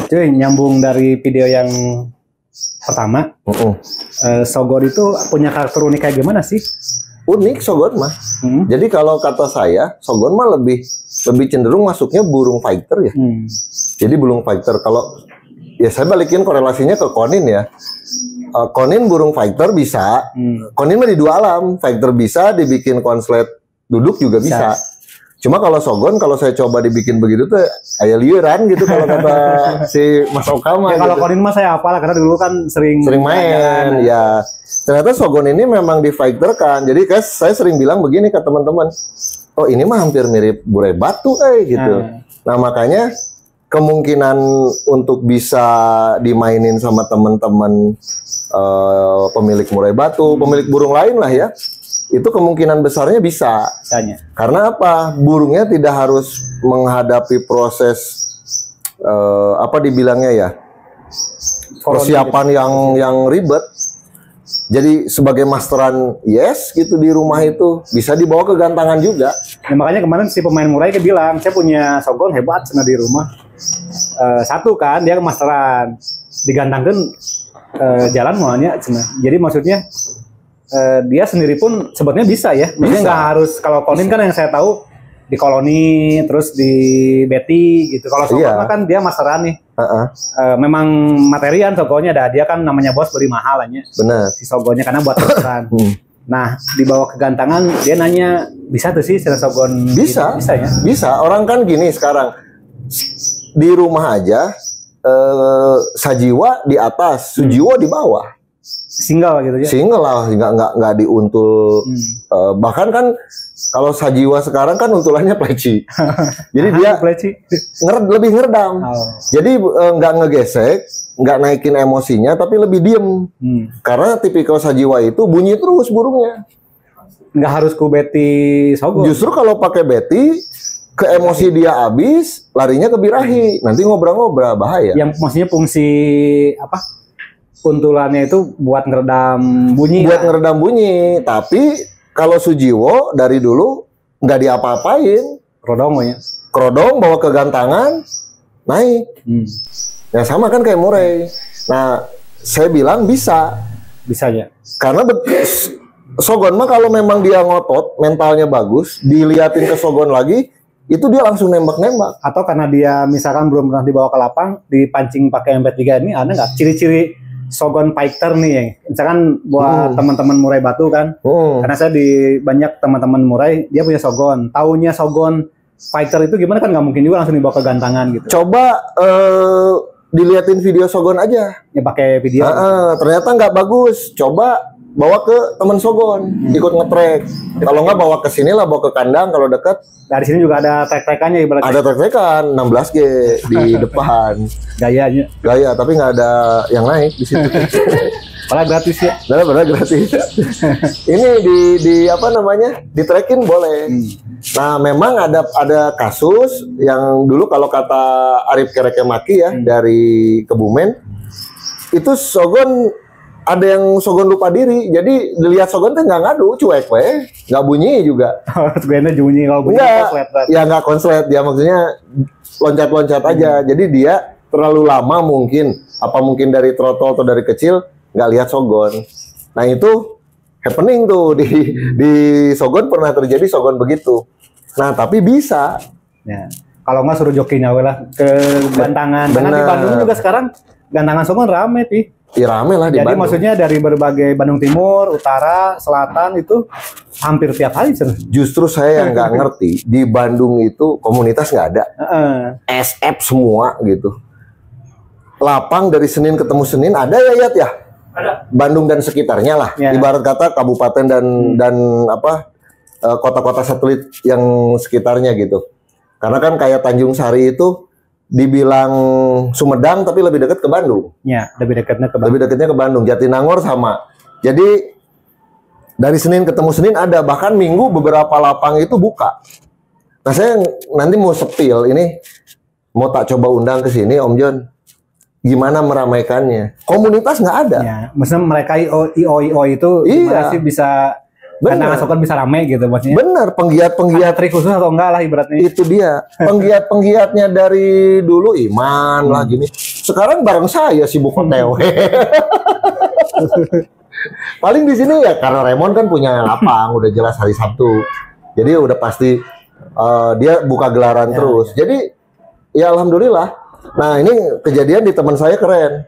Cuy, nyambung dari video yang pertama, Shogun itu punya karakter unik kayak gimana sih? Unik Shogun mah. Jadi kalau kata saya, Shogun mah lebih cenderung masuknya burung fighter ya. Jadi burung fighter. Kalau ya saya balikin korelasinya ke Konin ya. Konin burung fighter bisa. Konin mah di dua alam. Fighter bisa, dibikin konslet duduk juga bisa. Cuma kalau Shogun, kalau saya coba dibikin begitu tuh kayak liuran gitu kalau kata si Mas Okama. Ya, kalau Konin mah saya apalah karena dulu kan sering main. Ya, ternyata Shogun ini memang di fighter kan. Jadi saya sering bilang begini ke teman-teman. Oh ini mah hampir mirip burai batu gitu. Nah makanya kemungkinan untuk bisa dimainin sama teman-teman pemilik murai batu, pemilik burung lain lah ya. Itu kemungkinan besarnya bisa. Karena apa? Burungnya tidak harus menghadapi proses apa dibilangnya ya? Persiapan yang ribet. Jadi sebagai masteran yes gitu di rumah itu bisa dibawa ke gantangan juga. Ya, makanya kemarin si pemain murai dia bilang, saya punya Shogun hebat cina di rumah. Satu kan dia masteran, digantangkan jalan maunya cina. Jadi maksudnya dia sendiri pun sebetulnya bisa ya. Maksudnya nggak harus, kalau Konin kan yang saya tahu di koloni terus di Betty gitu. Kalau Shogun kan dia masteran nih. Memang materian Shogunnya ada. Dia kan namanya bos beri mahal aja. Benar. Si Shogunnya karena buat masteran. Nah, dibawa ke gantangan dia nanya, bisa tuh sih Shogun? Bisa. Bisa ya? Bisa. Orang kan gini sekarang di rumah aja Sajiwa di atas, Sujiwo di bawah. Single gitu ya? Single lah, nggak diuntul. Bahkan kan kalau Sajiwa sekarang kan untulannya pleci. Jadi dia lebih ngeredam. Jadi nggak ngegesek, nggak naikin emosinya, tapi lebih diem. Karena tipikal Sajiwa itu bunyi terus burungnya. Nggak harus ku Betty Shogun. Justru kalau pakai Betty, ke emosi dia habis, larinya ke birahi. Nanti ngobrol-ngobrol bahaya. Yang maksudnya fungsi apa? Untulannya itu buat ngeredam bunyi. Buat ngeredam bunyi. Tapi kalau Sujiwo dari dulu nggak diapa-apain. Kerodong bawa ke gantangan, naik. Ya sama kan kayak murai. Nah, saya bilang bisa. Bisa ya. Karena Shogun mah kalau memang dia ngotot, mentalnya bagus, diliatin ke Shogun lagi, itu dia langsung nembak-nembak. Atau karena dia misalkan belum pernah dibawa ke lapang, dipancing pakai MP3 ini, ada nggak ciri-ciri Shogun fighter nih ya? Misalkan buat teman-teman murai batu kan, karena saya di banyak teman-teman murai dia punya Shogun, taunya Shogun fighter itu gimana kan nggak mungkin juga langsung dibawa ke gantangan gitu. Coba diliatin video Shogun aja. Ya pakai video. Ternyata nggak bagus. Coba bawa ke teman Shogun, ikut ngetrek. Kalau nggak bawa ke sini lah, bawa ke kandang kalau dekat. Dari sini juga ada trek-trekannya ibaratnya. Ada trek-trekan 16G di depan. Gaya, tapi nggak ada yang naik di situ. Padahal gratis ya. Padahal gratis. Ini di apa namanya? Ditrekin boleh. Nah, memang ada kasus yang dulu kalau kata Arif Kerekemaki ya dari Kebumen, itu Shogun ada yang Shogun lupa diri, jadi dilihat Shogun tuh nggak ngadu, cuek weh, nggak bunyi juga. Sebenarnya bunyi kalau bunyi konslet. Ya nggak konslet, dia maksudnya loncat-loncat aja. Jadi dia terlalu lama mungkin, apa mungkin dari throttle atau dari kecil nggak lihat Shogun. Nah itu happening tuh di Shogun pernah terjadi Shogun begitu. Nah tapi bisa. Ya. Kalau nggak suruh jokinya lah ke gantangan. Karena di Bandung juga sekarang gantangan Shogun rame sih. Ya rame lah di Jadi Bandung. maksudnya dari berbagai Bandung Timur, Utara, Selatan itu hampir tiap hari. Justru saya yang nggak ngerti di Bandung itu komunitas nggak ada. SF semua gitu. Lapang dari Senin ketemu Senin ada ya Yat ya? Ada. Bandung dan sekitarnya lah. Ya. Ibarat kata kabupaten dan apa kota-kota satelit yang sekitarnya gitu. Karena kan kayak Tanjung Sari itu dibilang Sumedang tapi lebih dekat ke Bandung. Ya, lebih dekatnya ke Bandung. Lebih dekatnya ke Bandung. Jatinangor sama. Jadi dari Senin ketemu Senin ada, bahkan Minggu beberapa lapang itu buka. Nah, saya nanti mau sepil ini, mau tak coba undang ke sini Om John. Gimana meramaikannya? Komunitas nggak ada. Ya, maksudnya mereka IO itu gimana sih bisa Gantangan Sogon bisa rame gitu maksudnya. Bener, penggiat-penggiat trik khusus atau enggak lah ibaratnya. Itu dia. Penggiat-penggiatnya dari dulu Iman lah gini. Sekarang bareng saya sibuk OTW. Paling di sini ya karena Raymond kan punya lapang, udah jelas hari Sabtu. Jadi udah pasti dia buka gelaran terus. Jadi ya alhamdulillah. Nah, ini kejadian di teman saya keren.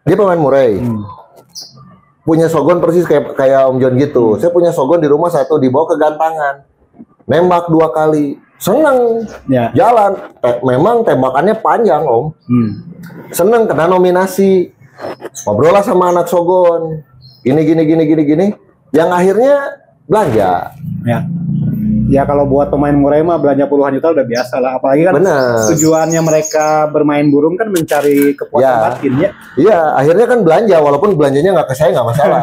Dia pemain murai. Punya Sogon persis kayak Om John gitu. Saya punya Sogon di rumah satu, dibawa ke gantangan. Nembak 2 kali. Seneng. Jalan. Memang tembakannya panjang, Om. Seneng, kena nominasi. Ngobrol lah sama anak Sogon. Gini. Yang akhirnya belanja. Ya kalau buat pemain murai mah belanja puluhan juta udah biasa lah. Apalagi kan tujuannya mereka bermain burung kan mencari kepuasan batin ya. Iya, akhirnya kan belanja walaupun belanjanya nggak ke saya nggak masalah.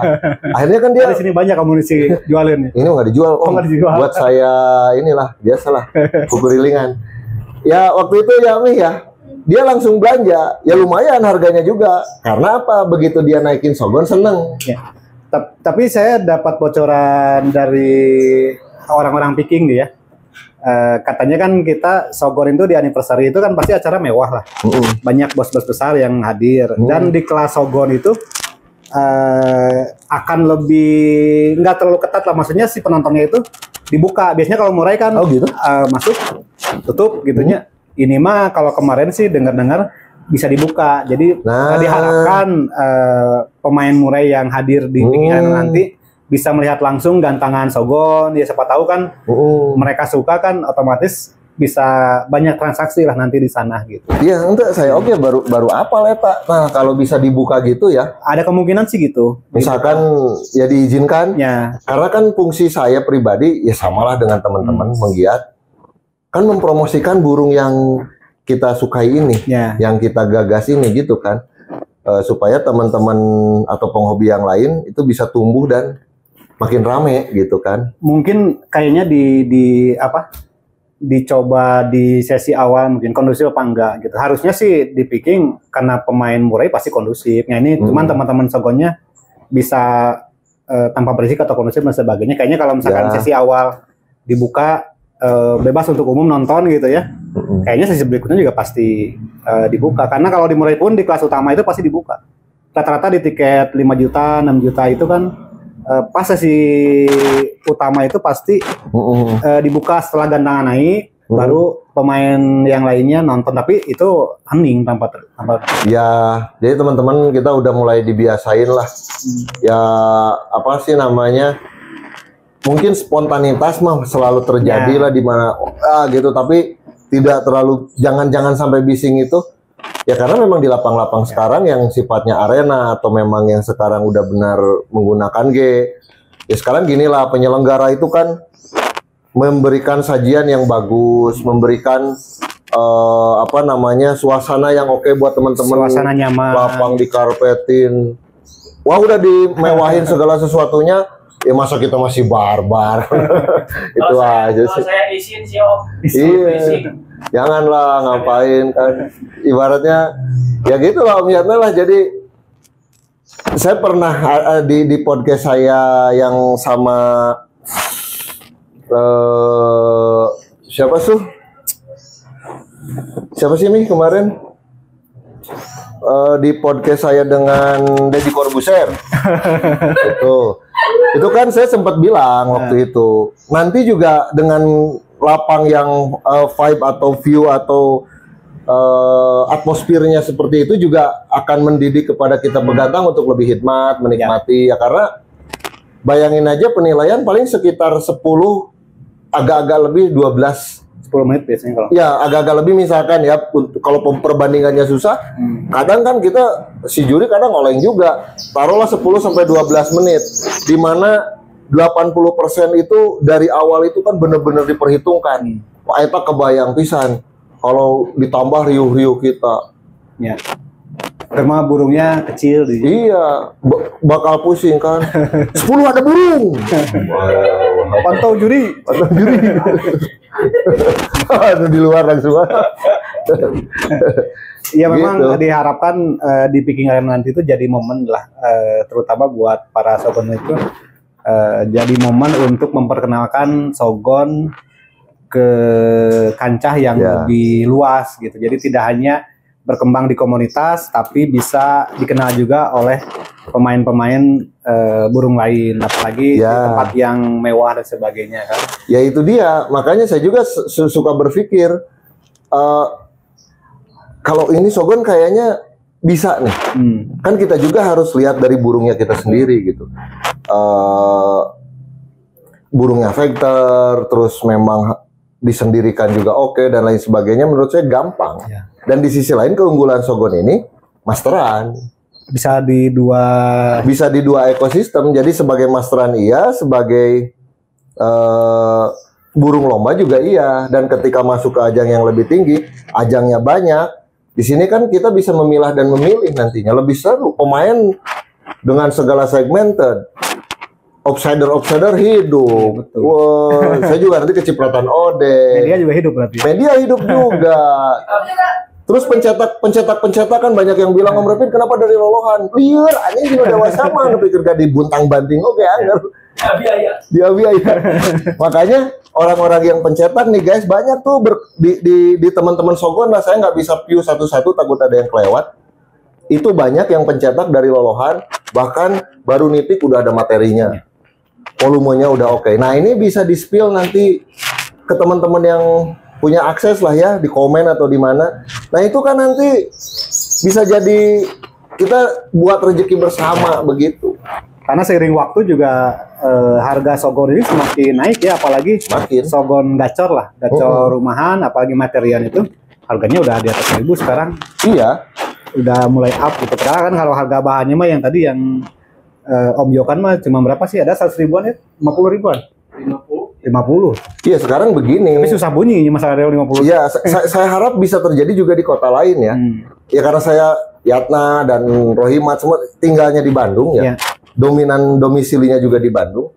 Akhirnya kan dia di sini banyak amunisi jualin. Ini nggak dijual, nggak dijual. Buat saya inilah biasalah kukurilingan. Ya waktu itu ya Mi ya, dia langsung belanja. Ya lumayan harganya juga. Karena apa? Begitu dia naikin Sogon seneng. Ya. Tapi saya dapat bocoran dari orang-orang picking dia. Katanya kan kita Sogon itu di anniversary itu kan pasti acara mewah lah. Banyak bos-bos besar yang hadir. Dan di kelas Sogon itu akan lebih nggak terlalu ketat lah. Maksudnya si penontonnya itu dibuka. Biasanya kalau murai kan masuk, tutup gitunya. Ini mah kalau kemarin sih dengar-dengar bisa dibuka. Jadi diharapkan pemain murai yang hadir di pickingan nanti bisa melihat langsung gantangan Sogon. Ya siapa tahu kan mereka suka kan otomatis bisa banyak transaksi lah nanti di sana gitu. Iya, enggak saya baru apa Pak. Nah, kalau bisa dibuka gitu ya. Ada kemungkinan sih gitu. Misalkan ya diizinkan. Ya. Karena kan fungsi saya pribadi ya samalah dengan teman-teman menggiat. Kan mempromosikan burung yang kita sukai ini, yang kita gagas ini gitu kan. Supaya teman-teman atau penghobi yang lain itu bisa tumbuh dan makin rame gitu kan. Mungkin kayaknya dicoba di sesi awal mungkin kondusif apa enggak gitu. Harusnya sih di picking karena pemain murai pasti kondusif. Nah ini cuman teman-teman Sogonnya bisa tanpa berisik atau kondusif dan sebagainya. Kayaknya kalau misalkan sesi awal dibuka bebas untuk umum nonton gitu ya. Kayaknya sesi berikutnya juga pasti dibuka. Karena kalau di murai pun di kelas utama itu pasti dibuka. Rata-rata di tiket 5 juta, 6 juta itu kan pas sesi utama itu pasti dibuka setelah gantangan naik, baru pemain yang lainnya nonton, tapi itu hening tanpa ya. Jadi teman-teman kita udah mulai dibiasain lah. Ya apa sih namanya? Mungkin spontanitas mah selalu terjadi lah di mana gitu, tapi tidak terlalu jangan sampai bising itu. Ya karena memang di lapang-lapang sekarang yang sifatnya arena atau memang yang sekarang udah benar menggunakan ya sekarang gini lah, penyelenggara itu kan memberikan sajian yang bagus, memberikan suasana yang oke buat teman-teman, suasana nyaman, lapang dikarpetin, wah udah dimewahin segala sesuatunya. Ya masa kita masih barbar. Itu aja sih. Saya izin sih Om. Iya. Janganlah ngapain kan. Ibaratnya ya gitu lah Om Yatna lah. Jadi saya pernah di podcast saya yang sama siapa sih Mi kemarin di podcast saya dengan Deddy Corbuzier. Itu kan saya sempat bilang waktu itu, nanti juga dengan lapang yang vibe atau view atau atmosfernya seperti itu juga akan mendidik kepada kita begadang untuk lebih hikmat, menikmati ya karena bayangin aja penilaian paling sekitar 10 agak-agak lebih 10 menit biasanya kalau. Ya, agak-agak lebih misalkan ya kalau perbandingannya susah, kadang kan kita si juri kadang oleng juga. Taruhlah 10 sampai 12 menit di mana 80% itu dari awal itu kan benar-benar diperhitungkan. Wah, eta kebayang pisan kalau ditambah riuh-riuh kita. Ya. Karena burungnya kecil Iya, bakal pusing kan. 10 ada burung. Pantau juri. Ada di luar langsung. Ya memang gitu. Diharapkan di picking arena nanti itu jadi momen lah, terutama buat para Sogon itu jadi momen untuk memperkenalkan Shogun ke kancah yang lebih luas gitu. Jadi tidak hanya berkembang di komunitas, tapi bisa dikenal juga oleh pemain-pemain burung lain, apalagi di tempat yang mewah dan sebagainya kan. Ya itu dia, makanya saya juga suka berpikir kalau ini Shogun kayaknya bisa nih. Kan kita juga harus lihat dari burungnya kita sendiri gitu. Burungnya fighter, terus memang disendirikan juga oke, dan lain sebagainya, menurut saya gampang. Dan di sisi lain keunggulan Shogun ini masteran. Bisa di dua ekosistem. Jadi sebagai masteran iya, sebagai burung lomba juga iya. Dan ketika masuk ke ajang yang lebih tinggi, ajangnya banyak. Di sini kan kita bisa memilah dan memilih nantinya. Lebih seru. Pemain dengan segala segmented. Outsider hidup. Wow, saya juga nanti kecipratan Ode. Media juga hidup berarti. Media hidup juga. Terus pencetak kan banyak yang bilang, Om Repin kenapa dari lolohan? Liar, anjing juga dewasa mah pikir gak dibuntang banting. Oke, anger. Dia biaya. Makanya orang-orang yang pencetak nih guys, banyak tuh di teman-teman Shogun lah, saya nggak bisa view satu-satu, takut ada yang kelewat. Itu banyak yang pencetak dari lolohan, bahkan baru nitik udah ada materinya. Volumenya udah oke. Nah, ini bisa di-spill nanti ke teman-teman yang punya akses lah ya, di komen atau di mana. Nah, itu kan nanti bisa jadi kita buat rezeki bersama begitu. Karena seiring waktu juga harga Shogun ini semakin naik ya, apalagi Shogun gacor lah, gacor rumahan, apalagi material itu harganya udah di atas 1.000 sekarang. Iya. Udah mulai up gitu. Karena kan kalau harga bahannya mah yang tadi yang Om Yokan mah cuma berapa sih? Ada 100 ribuan ya? 50 ribuan? 50. Iya, sekarang begini. Tapi susah bunyi masalah 50. Iya, saya harap bisa terjadi juga di kota lain ya. Ya karena saya Yatna dan Rohimat semua tinggalnya di Bandung ya. Dominan domisilinya juga di Bandung.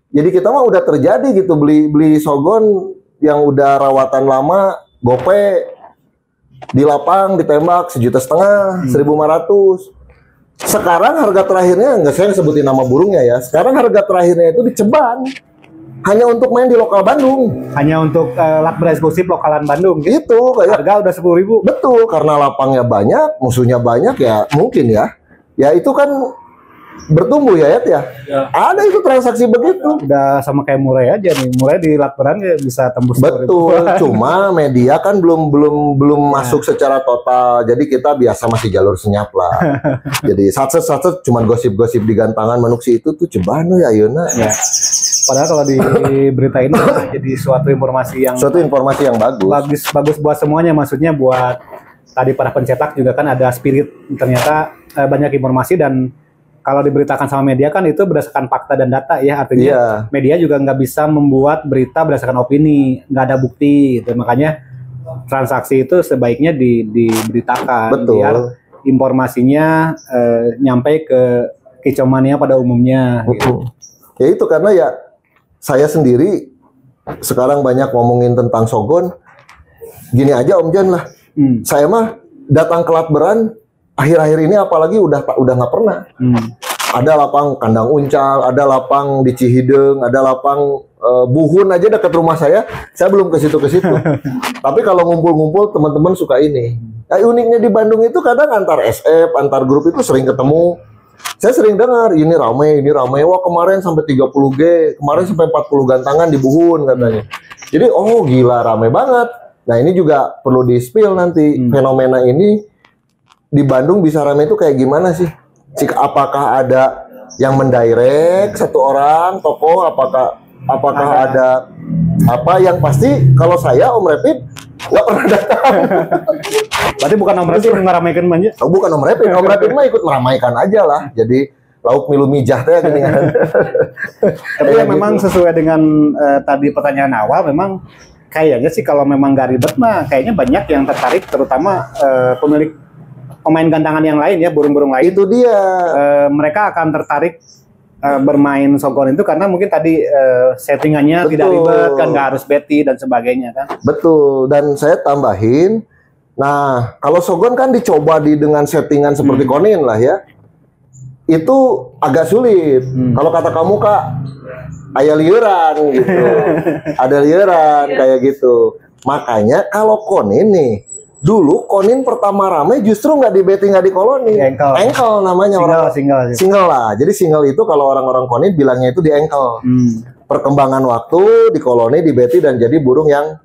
Jadi kita mah udah terjadi gitu, beli Shogun yang udah rawatan lama, gope di lapang ditembak 1,5 juta, 1.500. Sekarang harga terakhirnya, nggak saya sebutin nama burungnya ya. Sekarang harga terakhirnya itu di Ceban. Hanya untuk main di lokal Bandung. Hanya untuk lat eksklusif lokalan Bandung. Gitu. Kayak, harga udah 10.000. Betul, karena lapangnya banyak, musuhnya banyak ya mungkin ya. Ya itu kan bertumbuh ya Yat ya. Ada itu transaksi begitu. Udah sama kayak Murai aja nih. Murai di lat ya bisa tembus. Betul. Cuma media kan belum masuk secara total. Jadi kita biasa masih jalur senyap lah. Jadi satset cuman gosip-gosip di gantangan manusia itu tuh cebano ya Yuna. Ya. Padahal kalau di berita ini jadi suatu informasi yang bagus buat semuanya, maksudnya buat tadi para pencetak juga kan ada spirit, ternyata banyak informasi, dan kalau diberitakan sama media kan itu berdasarkan fakta dan data ya, artinya media juga nggak bisa membuat berita berdasarkan opini, nggak ada bukti gitu. Makanya transaksi itu sebaiknya diberitakan. Betul. Biar informasinya nyampe ke kicomania pada umumnya gitu. Ya itu karena ya saya sendiri sekarang banyak ngomongin tentang Shogun. Gini aja Om Jan lah. Saya mah datang ke Latberan akhir-akhir ini apalagi udah nggak pernah. Ada lapang Kandang Uncal, ada lapang di Cihideng, ada lapang Buhun aja dekat rumah saya belum ke situ. Tapi kalau ngumpul-ngumpul teman-teman suka ini. Nah, uniknya di Bandung itu kadang antar SF, antar grup itu sering ketemu. Saya sering dengar ini ramai. Wah, kemarin sampai 30G, kemarin sampai 40 gantangan di Buhun katanya. Jadi oh gila ramai banget. Nah, ini juga perlu di-spill nanti. Fenomena ini di Bandung bisa ramai itu kayak gimana sih? Apakah ada yang mendirect satu orang tokoh, apakah ada apa yang pasti kalau saya Om Repit nggak pernah datang. Berarti bukan Om Repit yang meramaikan banyak? Oh, bukan Om Repit mah ikut meramaikan aja lah. Jadi lauk milu mijah teh gini kan. Tapi ya memang sesuai dengan tadi pertanyaan awal, memang kayaknya sih kalau memang nggak ribet mah kayaknya banyak yang tertarik, terutama pemilik pemain gantangan yang lain ya, burung-burung lain. Itu dia. Mereka akan tertarik bermain Shogun itu karena mungkin tadi settingannya tidak ribet kan, nggak harus betty dan sebagainya kan. Betul. Dan saya tambahin, nah kalau Shogun kan dicoba dengan settingan seperti Konin lah ya. itu agak sulit. Kalau kata kamu Kak, aya liuran gitu. Ada liuran kayak gitu. Makanya kalau konin nih, dulu konin pertama rame justru nggak di betting, nggak di koloni. Engkel namanya single lah. Jadi single itu kalau orang-orang konin bilangnya itu di engkel. Perkembangan waktu di koloni, di betting dan jadi burung yang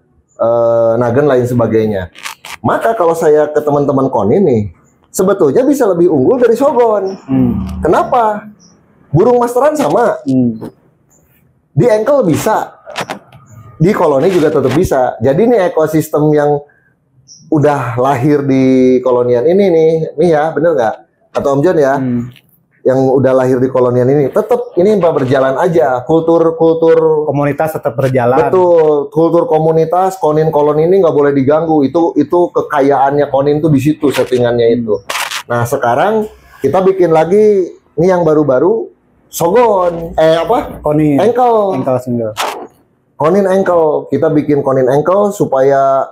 nagen lain sebagainya. Maka kalau saya ke teman-teman konin nih, sebetulnya bisa lebih unggul dari sogon. Kenapa? Burung masteran sama. Di engkel bisa, di koloni juga tetap bisa. Jadi ini ekosistem yang udah lahir di kolonian ini nih ya, bener nggak? Atau Om John ya, yang udah lahir di kolonian ini, tetap ini berjalan aja. Kultur komunitas tetap berjalan. Betul, kultur komunitas konin koloni ini nggak boleh diganggu. Itu kekayaannya konin tuh di situ settingannya itu. Nah sekarang kita bikin lagi ini yang baru-baru. Sogon, konin, engkel single. Konin engkel, kita bikin konin engkel supaya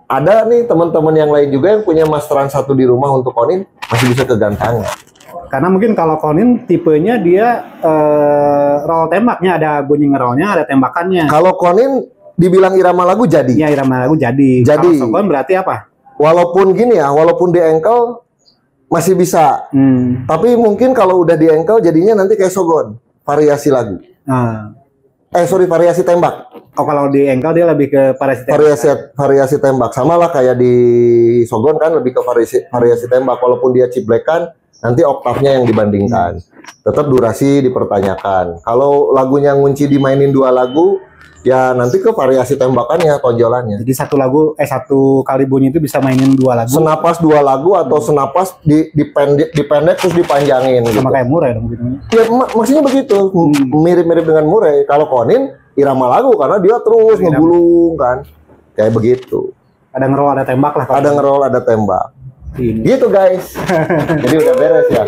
ada nih teman-teman yang lain juga yang punya masteran satu di rumah untuk konin masih bisa kegantangan. Karena mungkin kalau konin tipenya dia roll tembaknya, ada bunyi ngerolnya, ada tembakannya. Kalau konin dibilang irama lagu jadi. Iya, irama lagu jadi. Kalau sogon berarti apa? Walaupun gini ya, walaupun di engkel masih bisa, tapi mungkin kalau udah di engkel jadinya nanti kayak sogon, variasi lagu. Variasi tembak. Oh, kalau di engkel dia lebih ke variasi tembak. Sama lah kayak di sogon kan lebih ke variasi tembak. Walaupun dia ciplekan, nanti oktavnya yang dibandingkan. Tetap durasi dipertanyakan. Kalau lagunya ngunci dimainin 2 lagu, ya nanti ke variasi tembakannya, tonjolannya. Jadi satu kali bunyi itu bisa mainin 2 lagu. Senapas 2 lagu atau senapas dipendek terus dipanjangin. Sama gitu. Kayak murai dong gitu. Ya maksudnya begitu, mirip-mirip dengan murai. Kalau konin irama lagu karena dia terus ngegulung kan, kayak begitu. Ada ngerol, ada tembak lah. Ada ngerol, ada tembak. Gitu guys. Jadi udah beres ya.